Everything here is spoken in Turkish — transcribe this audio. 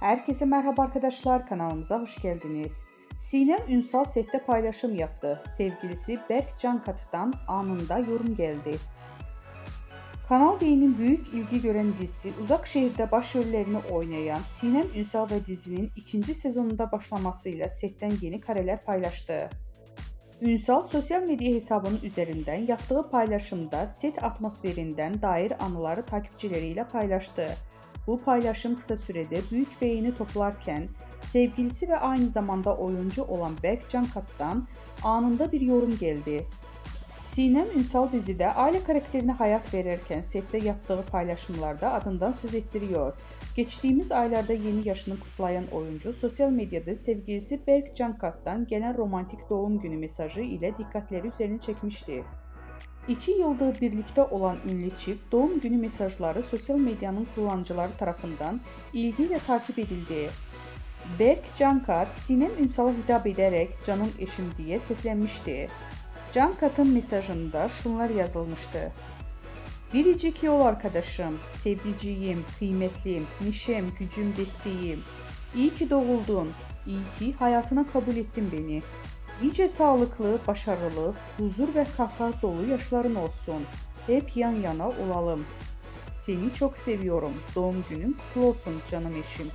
Herkese merhaba arkadaşlar, kanalımıza hoş geldiniz. Sinem Ünsal sette paylaşım yaptı. Sevgilisi Berk Cankatı'dan anında yorum geldi. Kanal D'nin büyük ilgi gören dizisi Uzak Şehir'de başrollerini oynayan Sinem Ünsal ve dizinin ikinci sezonunda başlamasıyla setten yeni kareler paylaştı. Ünsal sosyal medya hesabının üzerinden yaptığı paylaşımda set atmosferinden dair anıları takipçileriyle paylaştı. Bu paylaşım kısa sürede büyük beğeni toplarken sevgilisi ve aynı zamanda oyuncu olan Berk Cankat'tan anında bir yorum geldi. Sinem Ünsal dizide aile karakterine hayat verirken sette yaptığı paylaşımlarda adından söz ettiriyor. Geçtiğimiz aylarda yeni yaşını kutlayan oyuncu sosyal medyada sevgilisi Berk Cankat'tan gelen romantik doğum günü mesajı ile dikkatleri üzerine çekmişti. 2 yıldır birlikte olan ünlü çift doğum günü mesajları sosyal medyanın kullanıcıları tarafından ilgiyle takip edildi. Berk Cankat, Sinem Ünsal'a hitap ederek "canım eşim" diye seslenmişti. Cankat'ın mesajında şunlar yazılmıştı: "Biricik yol arkadaşım, sevdiceğim, kıymetlim, neşem, gücüm, desteğim. İyi ki doğuldun, iyi ki hayatına kabul ettin beni. Nice sağlıklı, başarılı, huzur ve kahkaha dolu yaşların olsun. Hep yan yana olalım. Seni çok seviyorum. Doğum günün kutlu olsun canım eşim."